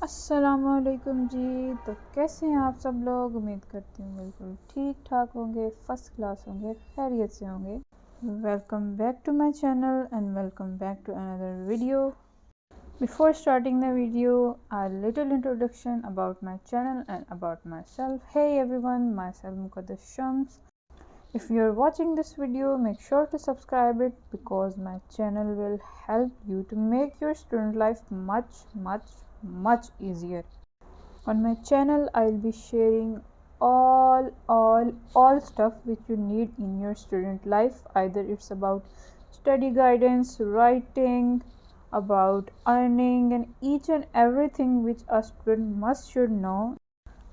अस्सलामुअलैकुम जी। तो कैसे हैं आप सब लोग? उम्मीद करती हूँ बिल्कुल ठीक ठाक होंगे, फर्स्ट क्लास होंगे, खैरियत से होंगे। Welcome back to my channel and welcome back to another video. Before starting the video, a little introduction about my channel and about myself. Hey everyone, myself Muqaddas Shams. If you're watching this video, make sure to subscribe it because my channel will help you to make your student life much easier. On my channel I'll be sharing all stuff which you need in your student life. Either it's about study guidance, writing, about earning, and each and everything which a student should know.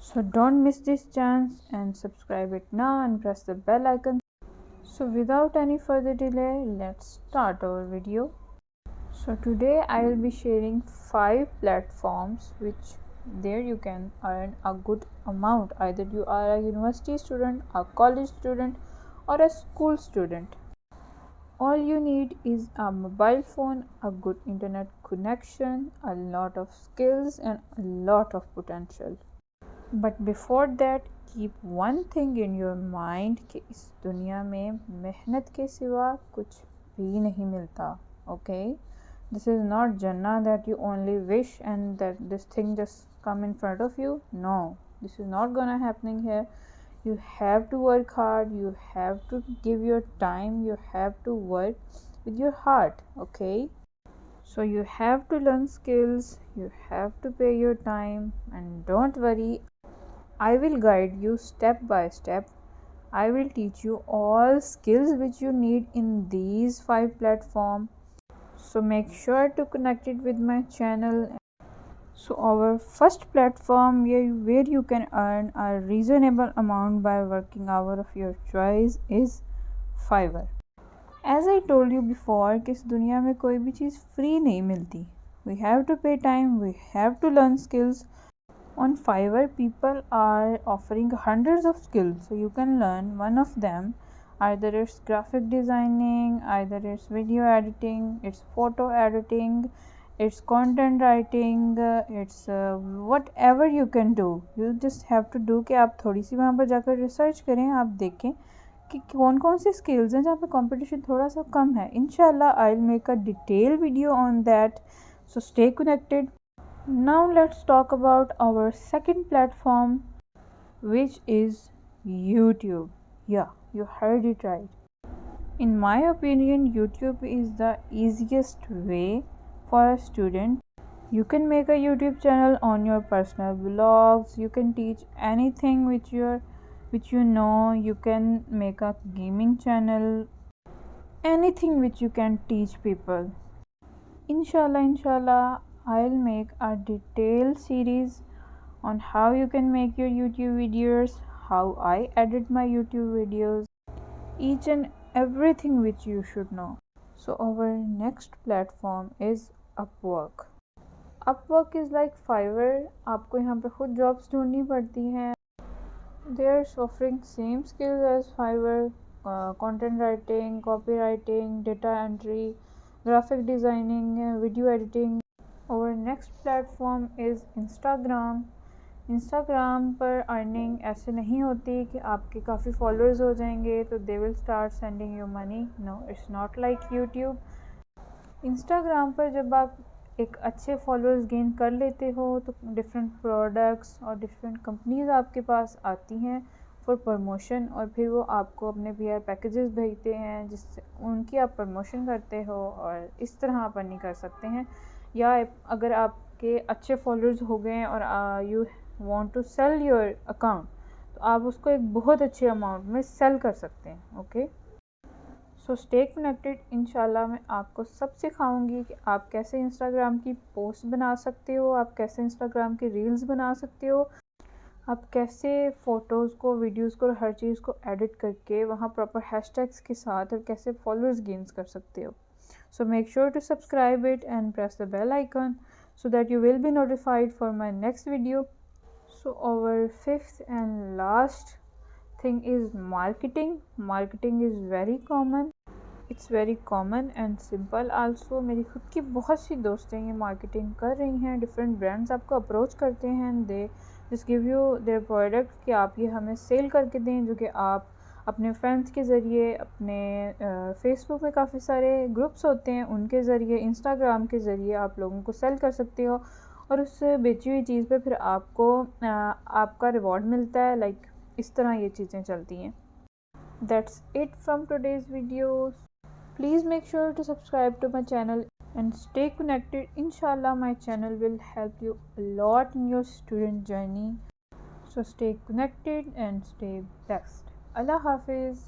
So don't miss this chance and subscribe it now and press the bell icon. So without any further delay, let's start our video. So today I will be sharing 5 platforms which there you can earn a good amount. Either you are a university student, a college student, or a school student. All you need is a mobile phone, a good internet connection, a lot of skills, and a lot of potential. But before that, keep one thing in your mind कि इस दुनिया में मेहनत के सिवा कुछ भी नहीं मिलता. Okay? This is not Jannah that you only wish and that this thing just come in front of you. No, this is not gonna happening here. You have to work hard, you have to give your time, you have to work with your heart. Okay? So you have to learn skills, you have to pay your time, and don't worry, I will guide you step by step. I will teach you all skills which you need in these 5 platforms. So make sure to connect it with my channel. So our first platform where you can earn a reasonable amount by working hour of your choice is Fiverr. As I told you before कि इस दुनिया में कोई भी चीज़ free नहीं मिलती. We have to pay time, we have to learn skills. On Fiverr, people are offering hundreds of skills, so you can learn one of them. Either it's graphic designing, either it's video editing, it's photo editing, it's content writing, it's whatever you can do. You just have to do कि आप थोड़ी सी वहाँ पर जाकर research करें, आप देखें कि कौन कौन सी स्किल्स हैं जहाँ पे कंपटीशन थोड़ा सा कम है. इंशाल्लाह I will make a detail video on that, so stay connected. Now let's talk about our second platform, which is YouTube. Yeah, you heard it right. In my opinion, YouTube is the easiest way for a student. You can make a YouTube channel on your personal vlogs. You can teach anything which you know. You can make a gaming channel. Anything which you can teach people. Inshallah, I'll make a detailed series on how you can make your YouTube videos, how I edit my YouTube videos, each and everything which you should know. So our next platform is Upwork. Upwork is like Fiverr. आपको यहाँ पे खुद jobs ढूंढनी पड़ती हैं. They are offering same skills as Fiverr, content writing, copywriting, data entry, graphic designing, video editing. Our next platform is Instagram. Instagram पर earning ऐसे नहीं होती कि आपके काफ़ी फॉलोअर्स हो जाएंगे तो they will start sending you money. No, it's not like YouTube. Instagram पर जब आप एक अच्छे फॉलोअर्स गेन कर लेते हो तो डिफरेंट प्रोडक्ट्स और डिफरेंट कंपनीज़ आपके पास आती हैं फॉर प्रमोशन, और फिर वो आपको अपने PR पैकेजेस भेजते हैं जिससे उनकी आप प्रमोशन करते हो और इस तरह आप अर्निंग कर सकते हैं. या अगर आपके अच्छे फॉलोअर्स हो गए और you want to sell your account तो आप उसको एक बहुत अच्छे अमाउंट में सेल कर सकते हैं. Okay, so stay connected. इंशाल्लाह मैं आपको सब सिखाऊंगी कि आप कैसे इंस्टाग्राम की पोस्ट बना सकते हो, आप कैसे इंस्टाग्राम की रील्स बना सकते हो, आप कैसे फ़ोटोज़ को, वीडियोज़ को, हर चीज़ को एडिट करके वहाँ प्रॉपर हैशटैग्स के साथ और कैसे फॉलोअर्स गेन्स कर सकते हो. So make sure to subscribe it and press the bell icon so that you will be notified for my next video. So our fifth and last thing is marketing. Marketing is very common. It's very common and simple also. मेरी खुद की बहुत सी दोस्तें ये marketing कर रही हैं, different brands आपको अप्रोच करते हैं, they just give you their product कि आप ये हमें सेल करके दें, जो कि आप अपने फ्रेंड्स के ज़रिए, अपने फेसबुक में काफ़ी सारे ग्रुप्स होते हैं उनके ज़रिए, इंस्टाग्राम के ज़रिए आप लोगों को सेल कर सकते हो, और उस बेची हुई चीज़ पे फिर आपको आपका रिवॉर्ड मिलता है। लाइक इस तरह ये चीज़ें चलती हैं। That's it from today's video. Please make sure to subscribe to my channel and stay connected. Inshallah, my channel will help you a lot in your student journey. So stay connected and stay blessed. Allah Hafiz.